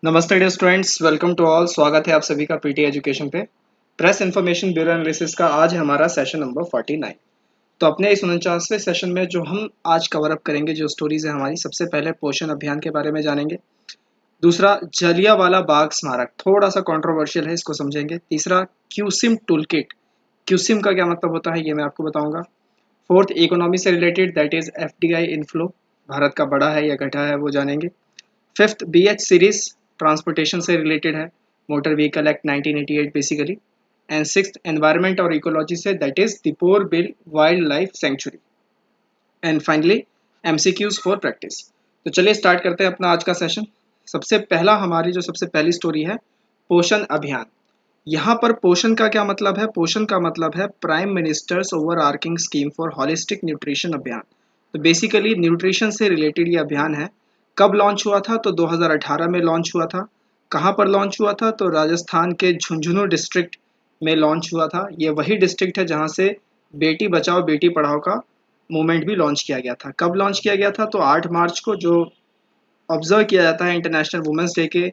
नमस्ते dear students, welcome to all. स्वागत है आप सभी का पीटी एजुकेशन पे। प्रेस इन्फॉर्मेशन ब्यूरो एनालिसिस का आज हमारा सेशन नंबर 49। तो अपने इस 49वें सेशन में जो हम आज कवर अप करेंगे, जो स्टोरीज है हमारी, सबसे पहले पोषण अभियान के बारे में जानेंगे। दूसरा, जलियांवाला बाग स्मारक, थोड़ा सा कंट्रोवर्शियल है, इसको समझेंगे। तीसरा, क्यूसिम टूल किट, क्यूसिम का क्या मतलब होता है ये मैं आपको बताऊंगा। फोर्थ, इकोनॉमी से related, that is FDI inflow, Bharat का बढ़ा है या घटा है वो जानेंगे। फिफ्थ, बीएच सीरीज, ट्रांसपोर्टेशन से रिलेटेड है, motor vehicle act 1988 basically. And sixth, environment और इकोलॉजी से, that is Deepor Beel wildlife century. And finally MCQs for practice. तो चलिए स्टार्ट करते हैं अपना आज का सेशन। सबसे पहला, हमारी जो सबसे पहली स्टोरी है, पोषण अभियान। यहाँ पर पोषण का क्या मतलब है? पोषण का मतलब है prime minister's overarching scheme for holistic nutrition Abhiyaan. तो बेसिकली न्यूट्रिशन से रिलेटेड ये अभियान है। कब लॉन्च हुआ था? तो 2018 में लॉन्च हुआ था। कहाँ पर लॉन्च हुआ था? तो राजस्थान के झुंझुनू डिस्ट्रिक्ट में लॉन्च हुआ था। ये वही डिस्ट्रिक्ट है जहाँ से बेटी बचाओ बेटी पढ़ाओ का मूवमेंट भी लॉन्च किया गया था। कब लॉन्च किया गया था? तो 8 मार्च को, जो ऑब्जर्व किया जाता है इंटरनेशनल वुमेंस डे के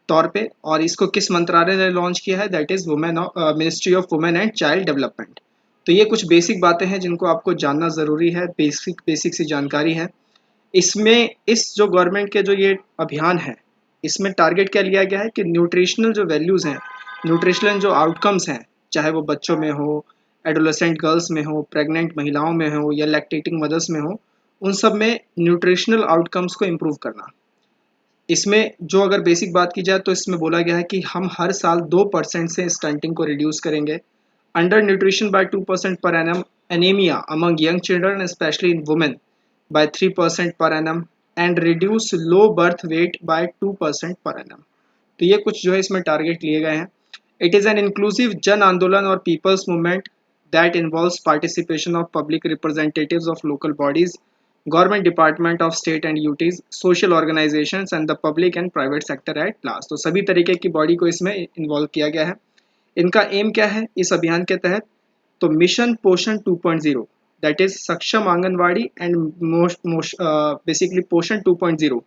तौर पे। और इसको किस मंत्रालय ने लॉन्च किया है? That is women, ministry of women and child development. तो ये कुछ बेसिक बातें हैं जिनको आपको जानना ज़रूरी है, बेसिक बेसिक सी जानकारी है। इसमें इस जो गवर्नमेंट के जो ये अभियान है, इसमें टारगेट क्या लिया गया है कि न्यूट्रिशनल जो वैल्यूज़ हैं, न्यूट्रिशनल जो आउटकम्स हैं, चाहे वो बच्चों में हो, एडोलेसेंट गर्ल्स में हो, प्रेग्नेंट महिलाओं में हो या लैक्टेटिंग मदर्स में हो, उन सब में न्यूट्रिशनल आउटकम्स को इम्प्रूव करना। इसमें जो अगर बेसिक बात की जाए तो इसमें बोला गया है कि हम हर साल 2% से स्टंटिंग को रिड्यूस करेंगे, under nutrition by 2% per annum, anaemia among young children specially in women by 3% per annum, and reduce low birth weight by 2% per annum. तो ये कुछ जो है इसमें टारगेट लिए गए हैं। इट इज़ एन इंक्लूसिव जन आंदोलन और people's movement that involves participation of public representatives of local bodies, government department of state and UTs, social organisations and the public and private sector at last. तो सभी तरीके की body को इसमें involve किया गया है। इनका एम क्या है इस अभियान के तहत? तो मिशन पोषण 2.0, दैट इज सक्षम आंगनवाड़ी एंड बेसिकली पोषण 2.0,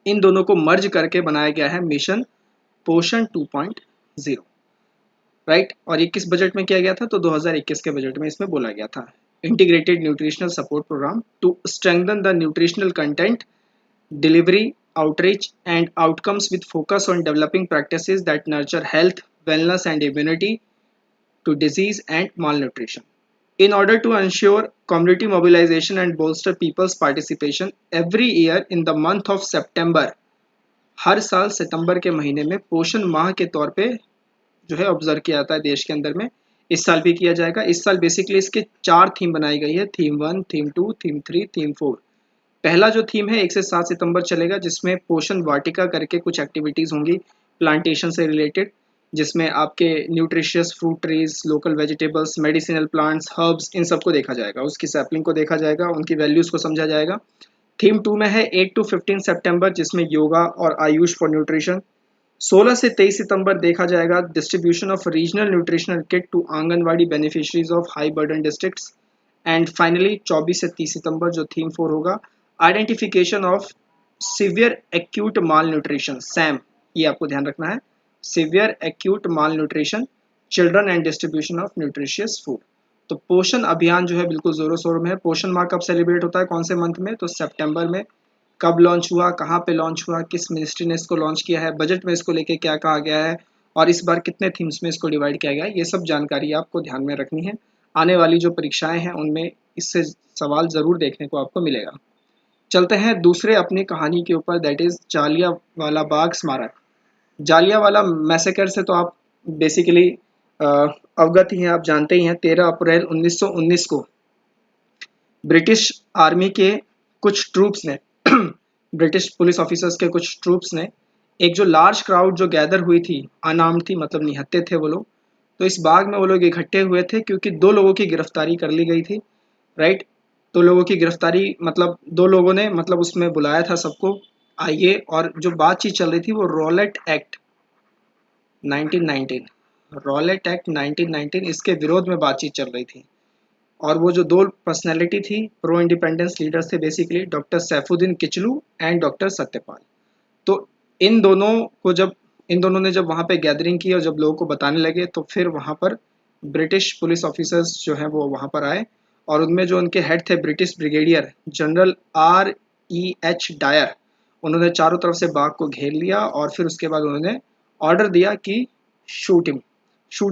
इन दोनों को मर्ज करके बनाया गया है मिशन पोषण 2.0, राइट। और ये किस बजट में किया गया था? तो 2021 के बजट में इसमें बोला गया था, integrated nutritional support programme to strengthen the nutritional content delivery, outreach, and outcomes with focus on developing practices that nurture health, wellness, and immunity to disease and malnutrition. In order to ensure community mobilization and bolster people's participation, every year in the month of September, हर साल सितंबर के महीने में पोषण माह के तौर पे जो है ऑब्जर्व किया जाता है देश के अंदर में। इस साल भी किया जाएगा। इस साल बेसिकली इसके 4 थीम बनाई गई है, थीम 1, थीम 2, थीम 3, थीम 4। पहला जो थीम है 1 से 7 सितंबर चलेगा, जिसमें पोषण वाटिका करके कुछ एक्टिविटीज़ होंगी प्लांटेशन से रिलेटेड, जिसमें आपके nutritious fruit trees, local vegetables, medicinal plants, herbs, इन सबको देखा जाएगा, उसकी सैपलिंग को देखा जाएगा, उनकी वैल्यूज़ को समझा जाएगा। थीम 2 में है 8 to 15 सितंबर, जिसमें योगा और आयुष फॉर न्यूट्रिशन। 16 से 23 सितंबर देखा जाएगा distribution of regional nutritional kit to anganwadi beneficiaries of high burden districts. And finally 24 से 30 सितंबर जो थीम 4 होगा, identification of severe acute malnutrition, SAM, ये आपको ध्यान रखना है, severe acute malnutrition, children and distribution of nutritious food. तो पोषण अभियान जो है बिल्कुल जोरों शोरों में है। पोषण माह कब सेलिब्रेट होता है, कौन से मंथ में? तो सितंबर में। कब लॉन्च हुआ, कहाँ पे लॉन्च हुआ, किस मिनिस्ट्री ने इसको लॉन्च किया है, बजट में इसको लेके क्या कहा गया है, और इस बार कितने थीम्स में इसको डिवाइड किया गया है, ये सब जानकारी आपको ध्यान में रखनी है। आने वाली जो परीक्षाएं हैं उनमें इससे सवाल ज़रूर देखने को आपको मिलेगा। चलते हैं दूसरे अपनी कहानी के ऊपर, दैट इज़ जालियांवाला बाग स्मारक। जालियांवाला मैसेकर से तो आप बेसिकली अवगत ही हैं, आप जानते ही हैं। 13 अप्रैल 1919 को ब्रिटिश आर्मी के कुछ ट्रूप्स ने ब्रिटिश पुलिस ऑफिसर्स के कुछ ट्रूप्स ने एक जो लार्ज क्राउड जो गैदर हुई थी, अनार्म्ड थी, मतलब निहत्थे थे वो लोग। तो इस बाग में वो लोग इकट्ठे हुए थे क्योंकि दो लोगों की गिरफ्तारी कर ली गई थी, राइट। दो लोगों की गिरफ्तारी, मतलब दो लोगों ने, मतलब उसमें बुलाया था सबको, आइए। और जो बातचीत चल रही थी वो रॉलेट एक्ट 1919, रॉलेट एक्ट 1919, इसके विरोध में बातचीत चल रही थी। और वो जो दो पर्सनैलिटी थी, प्रो इंडिपेंडेंस लीडर्स थे basically, doctor Saifuddin Kitchlew and doctor Satyapal. तो इन दोनों ने जब वहाँ पे गैदरिंग की और जब लोगों को बताने लगे, तो फिर वहाँ पर ब्रिटिश पुलिस ऑफिसर्स जो हैं वो वहाँ पर आए, और उनमें जो उनके हेड थे British brigadier general R.E.H. Dyer, उन्होंने चारों तरफ से बाग को घेर लिया और फिर उसके बाद उन्होंने ऑर्डर दिया कि शूट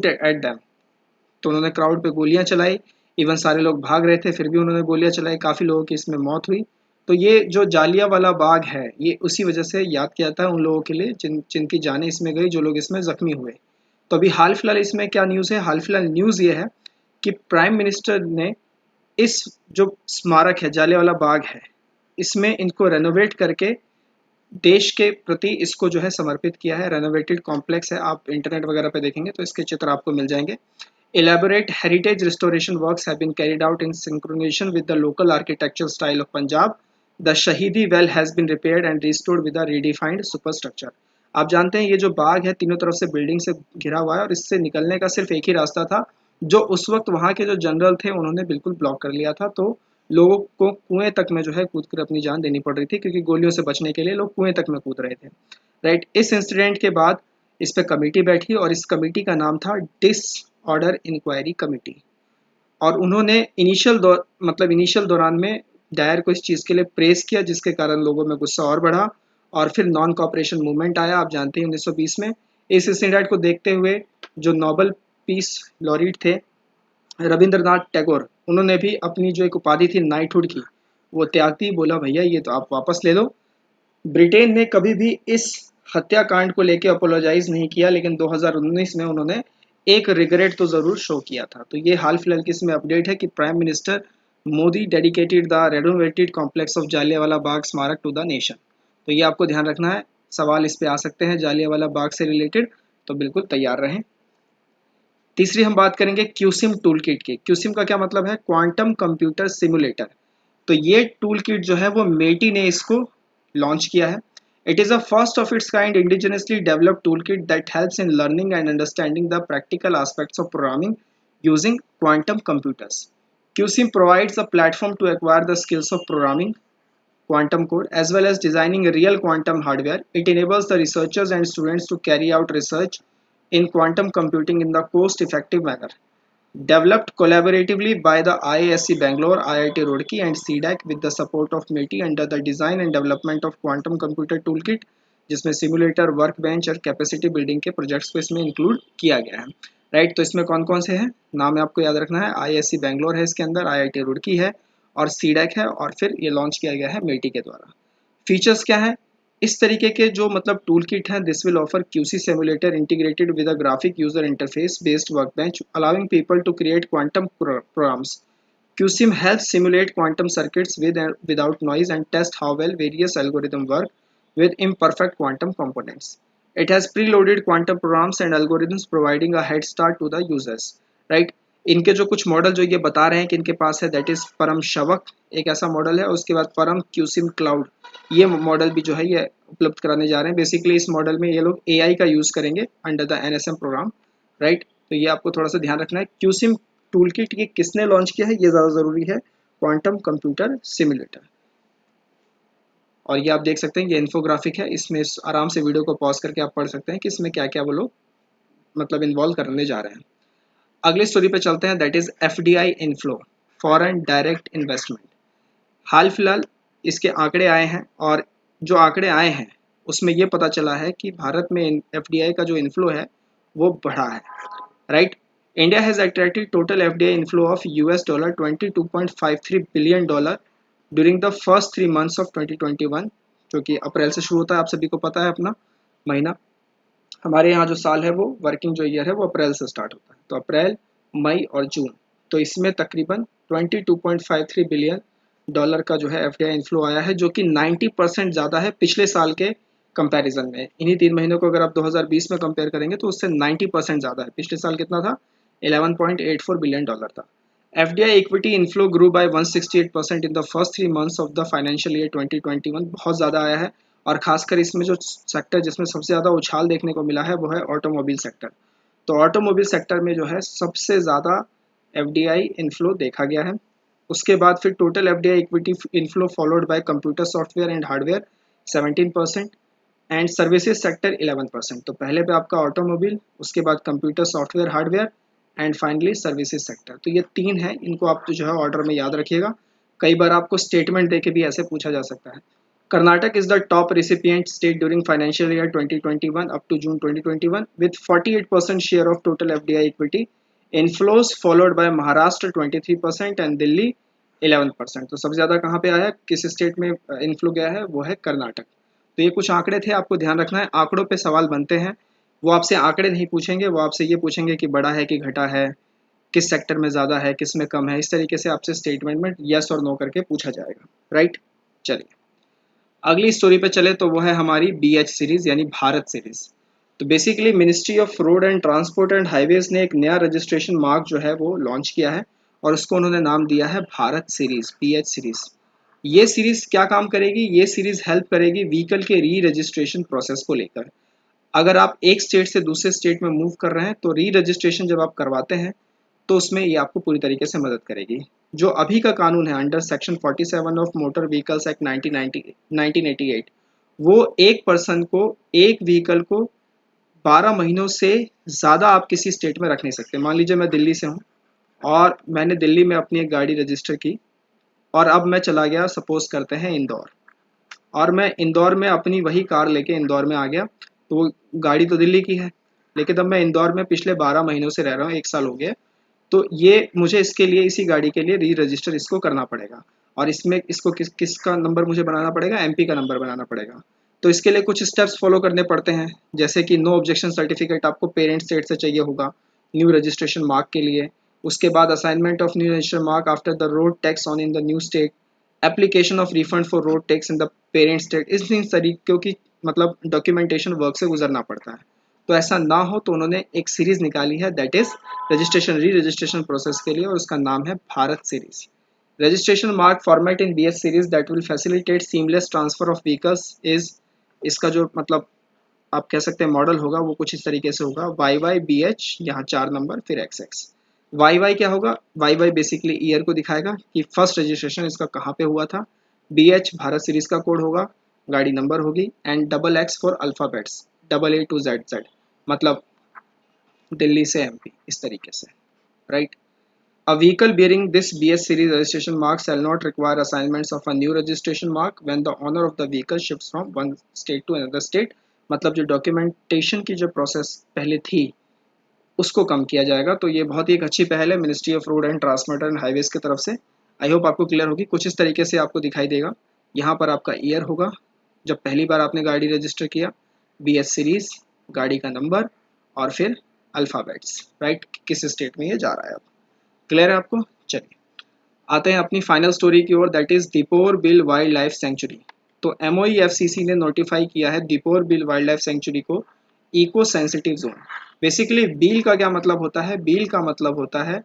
एट दैम। तो उन्होंने क्राउड पे गोलियां चलाई, इवन सारे लोग भाग रहे थे फिर भी उन्होंने गोलियां चलाई, काफ़ी लोगों की इसमें मौत हुई। तो ये जो जालियांवाला बाग है, ये उसी वजह से याद किया जाता है उन लोगों के लिए जिनकी जानें इसमें गई, जो लोग इसमें जख्मी हुए। तो अभी हाल फिलहाल इसमें क्या न्यूज़ है, हाल फिलहाल न्यूज़ ये है कि प्राइम मिनिस्टर ने इस जो स्मारक है जालियांवाला बाग है, इसमें इनको रेनोवेट करके देश के प्रति इसको जो है समर्पित किया है। रेनोवेटेड कॉम्प्लेक्स है, आप इंटरनेट वगैरह पे देखेंगे तो इसके चित्र आपको मिल जाएंगे। Elaborate heritage restoration works have been carried out in synchronization with the local architectural style of Punjab. The Shahidi well has been repaired and restored with a redefined superstructure. आप जानते हैं ये जो बाग है तीनों तरफ से बिल्डिंग से घिरा हुआ है, और इससे निकलने का सिर्फ एक ही रास्ता था, जो उस वक्त वहाँ के जो जनरल थे उन्होंने बिल्कुल ब्लॉक कर लिया था। तो लोगों को कुएं तक में जो है कूद कर अपनी जान देनी पड़ रही थी, क्योंकि गोलियों से बचने के लिए लोग कुएं तक में कूद रहे थे। राइट, इस इंसिडेंट के बाद इस पे कमेटी बैठी, और इस कमेटी का नाम था डिसऑर्डर इंक्वायरी कमेटी। और उन्होंने इनिशियल दौरान में डायर को इस चीज़ के लिए प्रेस किया, जिसके कारण लोगों में गुस्सा और बढ़ा, और फिर नॉन कॉपरेशन मूवमेंट आया, आप जानते हैं 1920 में। इस इंसिडेंट को देखते हुए जो नोबेल पीस लॉरिट थे रविंद्रनाथ टैगोर, उन्होंने भी अपनी जो एक उपाधि थी नाइटहुड की, वो त्याग दी, बोला भैया ये तो आप वापस ले लो। ब्रिटेन ने कभी भी इस हत्याकांड को लेकर अपोलोजाइज नहीं किया, लेकिन 2019 में उन्होंने एक रिग्रेट तो जरूर शो किया था। तो ये हाल फिलहाल की इसमें अपडेट है कि prime minister Modi dedicated the renovated complex of Jallianwala Bagh स्मारक टू द नेशन। तो ये आपको ध्यान रखना है, सवाल इस पे आ सकते हैं जालियांवाला बाग से रिलेटेड, तो बिल्कुल तैयार रहें। तीसरी हम बात करेंगे क्यूसिम टूल किट की। क्यूसिम का क्या मतलब है, क्वांटम कंप्यूटर सिमुलेटर। तो ये टूल किट जो है वो मेटी ने इसको लॉन्च किया है। It is a first of its kind indigenously developed tool kit that helps in learning and understanding the practical aspects of programming using quantum computers. QSIM provides a platform to acquire the skills of programming quantum code as well as designing real quantum hardware. It enables the researchers and students to carry out research in quantum computing in the cost-effective manner. Developed collaboratively by the IISc Bangalore, IIT Roorkee and CDAC with the support of METI under the design and development of quantum computer toolkit, जिसमें simulator, work bench और capacity building के projects को इसमें include किया गया है। Right, तो इसमें कौन कौन से हैं, नाम आपको याद रखना है। IISc बैंगलोर है इसके अंदर, IIT रुड़की है और CDAC है, और फिर ये लॉन्च किया गया है मेटी के द्वारा। फीचर्स क्या है, इस तरीके के जो मतलब टूल किट हैं, this will offer QC simulator integrated with a graphic user interface based वर्कbench allowing people to create quantum programs. QSIM helps simulate quantum circuits with and without noise and test how well various algorithms work with imperfect quantum components. It has preloaded quantum programs and algorithms providing a head start to the users. Right? इनके जो कुछ model जो ये बता रहे हैं कि इनके पास है, दैट इज परम शवक एक ऐसा मॉडल है, उसके बाद परम क्यूसिम क्लाउड, ये मॉडल भी जो है ये उपलब्ध कराने जा रहे हैं। बेसिकली इस मॉडल में ये लोग एआई का यूज़ करेंगे under the NSM programme. Right, तो ये आपको थोड़ा सा ध्यान रखना है। क्यूसिम टूल किट ये किसने लॉन्च किया है, ये ज़्यादा ज़रूरी है, क्वांटम कंप्यूटर सिमुलेटर। और ये आप देख सकते हैं ये इन्फोग्राफिक है, इसमें आराम से वीडियो को पॉज करके आप पढ़ सकते हैं कि इसमें क्या क्या वो लोग मतलब इन्वॉल्व करने जा रहे हैं। अगले स्टोरी पे चलते हैं, that is FDI inflow, foreign direct investment. हाल फिलहाल इसके आंकड़े आए हैं, और जो आंकड़े आए हैं उसमें ये पता चला है कि भारत में एफडीआई का जो इन्फ्लो है वो बढ़ा है। Right, India has attracted total FDI inflow of $22.53 billion during the first 3 months of 2021, जो कि अप्रैल से शुरू होता है, आप सभी को पता है अपना महीना। हमारे यहाँ जो साल है वो वर्किंग जो ईयर है वो अप्रैल से स्टार्ट होता है, तो अप्रैल, मई और जून, तो इसमें तकरीबन $22.53 बिलियन का जो है एफडीआई इनफ्लो आया है, जो कि 90% ज़्यादा है पिछले साल के कंपैरिजन में। इन्हीं 3 महीनों को अगर आप 2020 में कंपेयर करेंगे तो उससे 90% ज़्यादा है। पिछले साल कितना था, $11.84 बिलियन था। FDI equity inflow grew by 168% in the first 3 months of the financial year 2021, बहुत ज़्यादा आया है। और खासकर इसमें जो सेक्टर जिसमें सबसे ज़्यादा उछाल देखने को मिला है वो है ऑटोमोबाइल सेक्टर। तो ऑटोमोबाइल सेक्टर में जो है सबसे ज़्यादा एफडीआई इनफ्लो देखा गया है। उसके बाद फिर total FDI equity inflow followed by computer software and hardware 17%, and services sector 11%। तो पहले पे आपका ऑटोमोबाइल, उसके बाद computer software hardware and finally services sector. तो ये तीन है, इनको आप जो है ऑर्डर में याद रखिएगा। कई बार आपको स्टेटमेंट देके भी ऐसे पूछा जा सकता है। Karnataka is the top recipient state during financial year 2021 up to June 2021 with 48% share of total FDI equity inflows, followed by Maharashtra 23% and Delhi 11%। तो सबसे ज़्यादा कहाँ पे आया, किस स्टेट में इनफ्लो गया है, वो है कर्नाटक। तो ये कुछ आंकड़े थे, आपको ध्यान रखना है। आंकड़ों पे सवाल बनते हैं, वो आपसे आंकड़े नहीं पूछेंगे, वो आपसे ये पूछेंगे कि बड़ा है कि घटा है, किस सेक्टर में ज़्यादा है, किस में कम है। इस तरीके से आपसे स्टेटमेंट में यस और नो करके पूछा जाएगा, राइट। चलिए अगली स्टोरी पे चले, तो वो है हमारी BH सीरीज यानी भारत सीरीज। तो basically ministry of road and transport and highways ने एक नया रजिस्ट्रेशन मार्क जो है वो लॉन्च किया है और उसको उन्होंने नाम दिया है भारत सीरीज, BH सीरीज। ये सीरीज क्या काम करेगी, ये सीरीज हेल्प करेगी व्हीकल के री रजिस्ट्रेशन प्रोसेस को लेकर। अगर आप एक स्टेट से दूसरे स्टेट में मूव कर रहे हैं तो री रजिस्ट्रेशन जब आप करवाते हैं तो उसमें ये आपको पूरी तरीके से मदद करेगी। जो अभी का कानून है under section 47 of motor vehicles act 1988, वो एक पर्सन को, एक व्हीकल को 12 महीनों से ज़्यादा आप किसी स्टेट में रख नहीं सकते। मान लीजिए मैं दिल्ली से हूँ और मैंने दिल्ली में अपनी एक गाड़ी रजिस्टर की और अब मैं चला गया, सपोज करते हैं इंदौर, और मैं इंदौर में अपनी वही कार लेके इंदौर में आ गया। तो वो गाड़ी तो दिल्ली की है, लेकिन अब मैं इंदौर में पिछले 12 महीनों से रह रहा हूँ, 1 साल हो गया। तो ये मुझे इसके लिए, इसी गाड़ी के लिए री रजिस्टर इसको करना पड़ेगा। और इसमें इसको किसका नंबर मुझे बनाना पड़ेगा, MP का नंबर बनाना पड़ेगा। तो इसके लिए कुछ स्टेप्स फॉलो करने पड़ते हैं, जैसे कि नो ऑब्जेक्शन सर्टिफिकेट आपको पेरेंट स्टेट से चाहिए होगा न्यू रजिस्ट्रेशन मार्क के लिए। उसके बाद assignment of new register mark after the road tax on in the new state, application of refund for road tax in the parent state. इन तरीकों की मतलब डॉक्यूमेंटेशन वर्क से गुजरना पड़ता है। तो ऐसा ना हो तो उन्होंने एक सीरीज निकाली है, दैट इज रजिस्ट्रेशन री रजिस्ट्रेशन प्रोसेस के लिए, और उसका नाम है Bharat series. Registration mark format in BH series that will facilitate seamless transfer of vehicles is, इसका जो मतलब आप कह सकते हैं मॉडल होगा वो कुछ इस तरीके से होगा, YYBH, यहाँ 4 नंबर फिर XX। YY क्या होगा, YY बेसिकली ईयर को दिखाएगा कि फर्स्ट रजिस्ट्रेशन इसका कहाँ पे हुआ था। BH भारत सीरीज का कोड होगा, गाड़ी नंबर होगी, and XX for alphabets, AA to ZZ, मतलब दिल्ली से MP, इस तरीके से, right. A vehicle bearing this BS series registration mark shall not require assignments of a new registration mark when the owner of the vehicle shifts from one state to another state। मतलब जो documentation की जो process पहले थी उसको कम किया जाएगा। तो ये बहुत ही एक अच्छी पहल है ministry of road and transport and highways की तरफ से। आई होप आपको क्लियर होगी। कुछ इस तरीके से आपको दिखाई देगा, यहाँ पर आपका ईयर होगा जब पहली बार आपने गाड़ी रजिस्टर किया, BS सीरीज, गाड़ी का नंबर, और फिर अल्फ़ाबेट्स, राइट, किस स्टेट में ये जा रहा है। अब क्लियर है आपको। चलिए आते हैं अपनी फाइनल स्टोरी की ओर, that is Deepor Beel wildlife sanctuary. तो MOEFCC ने नोटिफाई किया है Deepor Beel wildlife sanctuary को eco sensitive zone. Basically Beel का क्या मतलब होता है, बील का मतलब होता है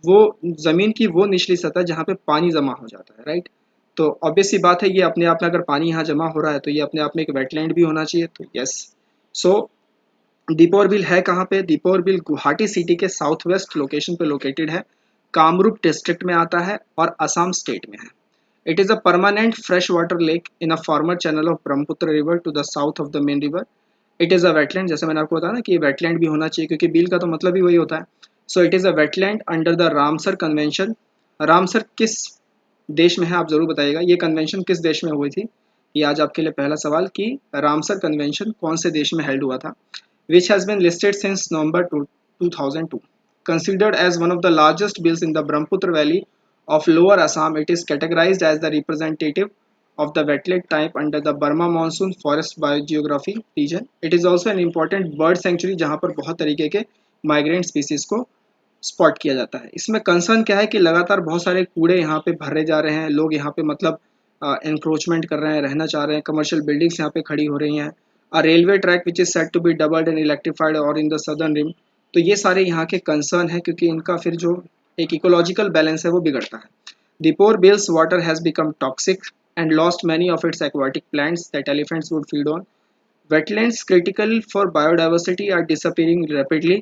वो जमीन की वो निचली सतह जहाँ पे पानी जमा हो जाता है, राइट। तो ऑब्वियस सी बात है, ये अपने आप में अगर पानी यहाँ जमा हो रहा है तो ये अपने आप में एक वेटलैंड भी होना चाहिए। तो यस, सो दीपोर बिल है कहाँ पे, दीपोर बिल गुवाहाटी सिटी के साउथ वेस्ट लोकेशन पे लोकेटेड है, कामरूप डिस्ट्रिक्ट में आता है और असम स्टेट में है। It is a permanent fresh water lake in a former channel of Brahmaputra river to the south of the main river. It is a wetland, जैसे मैंने आपको बताया ना कि ये वेटलैंड भी होना चाहिए क्योंकि बिल का तो मतलब ही वही होता है। So it is a wetland under the Ramsar convention. Ramsar किस देश में है, आप जरूर बताइएगा, ये कन्वेंशन किस देश में हुई थी। ये आज आपके लिए पहला सवाल कि रामसर कन्वेंशन कौन से देश में हेल्ड हुआ था। which has been listed since November 2002. Considered as one of the largest bills in the Brahmaputra Valley of Lower Assam, it is categorized as the representative of the wetland type under the Burma Monsoon Forest Biogeography region. It is also an important bird sanctuary जहाँ पर बहुत तरीके के migrant species को spot किया जाता है। इसमें कंसर्न क्या है कि लगातार बहुत सारे कूड़े यहाँ पे भरे जा रहे हैं, लोग यहाँ पे मतलब एंक्रोचमेंट कर रहे हैं, रहना चाह रहे हैं, कमर्शियल बिल्डिंग्स यहाँ पे खड़ी हो रही हैं। Railway track which is set to be doubled and electrified और इन द सदर्न रिम। तो ये सारे यहाँ के कंसर्न है क्योंकि इनका फिर जो एक इकोलॉजिकल बैलेंस है वो बिगड़ता है। Deepor bills water has become toxic and lost many of its aquatic plants that elephants would feed on. Wetlands critical for biodiversity are disappearing rapidly,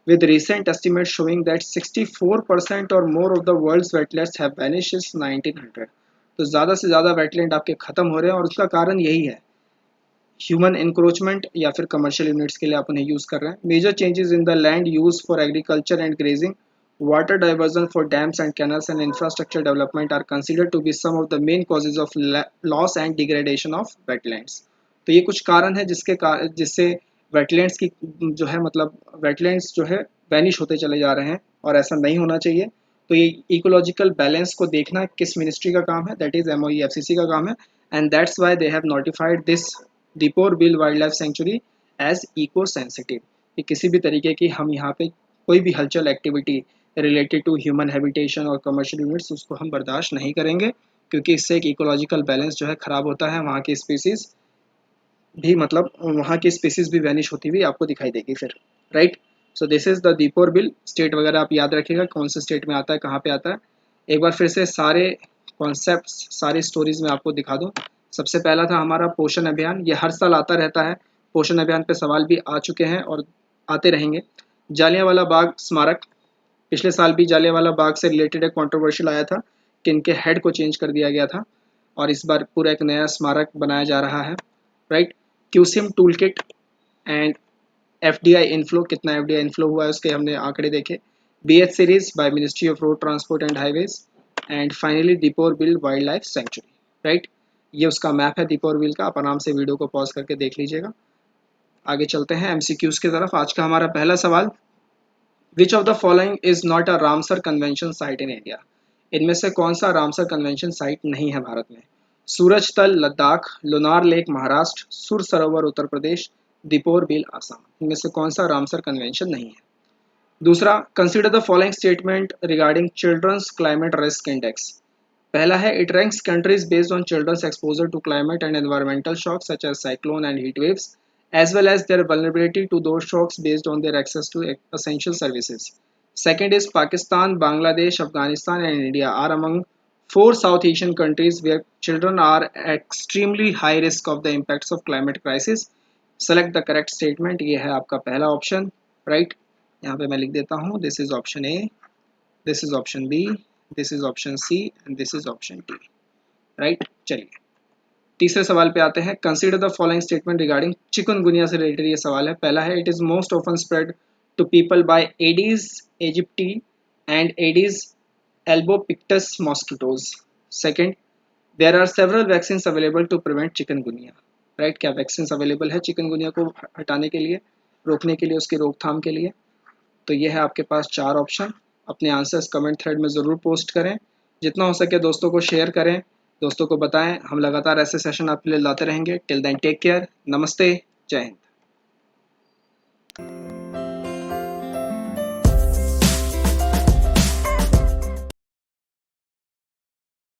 with recent estimates showing that 64% or more of the world's wetlands have vanished since 1900। तो ज़्यादा से ज़्यादा wetland आपके ख़त्म हो रहे हैं और उसका कारण यही है ह्यूमन इंक्रोचमेंट या फिर कमर्शियल यूनिट्स के लिए आप उन्हें यूज़ कर रहे हैं। Major changes in the land use for agriculture and grazing, water diversion for dams and canals and infrastructure development are considered to be some of the main causes of loss and degradation of wetlands. तो ये कुछ कारण है जिससे wetlands की जो है मतलब वेटलैंड्स जो है वैनिश होते चले जा रहे हैं, और ऐसा नहीं होना चाहिए। तो ये इकोलॉजिकल बैलेंस को देखना किस मिनिस्ट्री का काम है, दैट इज MOEFCC का काम है। And that's why they have notified this Deepor Beel wildlife sanctuary as eco sensitive, कि किसी भी तरीके की हम यहाँ पे कोई भी हलचल activity related to human habitation और कमर्शियल यूनिट्स उसको हम बर्दाश्त नहीं करेंगे, क्योंकि इससे एक इकोलॉजिकल बैलेंस जो है ख़राब होता है। वहाँ की स्पीसीज़ भी मतलब वहाँ की स्पीसीज़ भी वैनिश होती हुई आपको दिखाई देगी फिर, right. So this is the Deepor bill. State वगैरह आप याद रखिएगा कौन से स्टेट में आता है, कहाँ पे आता है। एक बार फिर से सारे कॉन्सेप्ट्स सारी स्टोरीज में आपको दिखा दूँ। सबसे पहला था हमारा पोषण अभियान, ये हर साल आता रहता है। पोषण अभियान पे सवाल भी आ चुके हैं और आते रहेंगे। जालियांवाला बाग स्मारक, पिछले साल भी जालियांवाला बाग से रिलेटेड एक कंट्रोवर्शियल आया था कि इनके हेड को चेंज कर दिया गया था, और इस बार पूरा एक नया स्मारक बनाया जा रहा है, right. QSim toolkit and FDI inflow, कितना FDI इनफ्लो हुआ है उसके हमने आंकड़े देखे। BH series by ministry of road transport and highways, and finally Deepor Beel wildlife sanctuary, right. ये उसका मैप है दीपोर बिल का, आप आराम से वीडियो को पॉज करके देख लीजिएगा। आगे चलते हैं MCQs की तरफ। आज का हमारा पहला सवाल, which of the following is not a Ramsar convention site in India. इनमें से कौन सा रामसर कन्वेंशन साइट नहीं है भारत में? सूरज तल लद्दाख, लोनार लेक महाराष्ट्र, सुर सरोवर उत्तर प्रदेश, दीपोर बिल आसाम। इनमें से कौन सा रामसर कन्वेंशन नहीं है? दूसरा, consider the following statement regarding children's climate risk index. पहला है, it ranks countries based on children's exposure to climate and environmental shocks such as cyclone and heat waves as well as their vulnerability to those shocks based on their access to essential services. Second is, Pakistan, Bangladesh, Afghanistan and India are among 4 South Asian countries where children are at extremely high risk of the impacts of climate crisis. Select the correct statement। ये है आपका पहला option, right. यहाँ पे मैं लिख देता हूँ, this is option A, this is option B, this is option C and this is option D, right. चलिए तीसरे सवाल पे आते हैं। Consider the following statement regarding chikungunya से रिलेटेड ये सवाल है। पहला है, it is most often spread to people by Aedes aegypti and Aedes albopictus mosquitoes. Second, there are several vaccine available to prevent chikungunya, right. क्या vaccine available है chikungunya को हटाने के लिए, रोकने के लिए, उसकी रोकथाम के लिए? तो ये है आपके पास 4 ऑप्शन। अपने आंसर्स कमेंट थ्रेड में ज़रूर पोस्ट करें, जितना हो सके दोस्तों को शेयर करें, दोस्तों को बताएं। हम लगातार ऐसे सेशन आपके लिए लाते रहेंगे। टिल देन टेक केयर, नमस्ते, जय हिंद।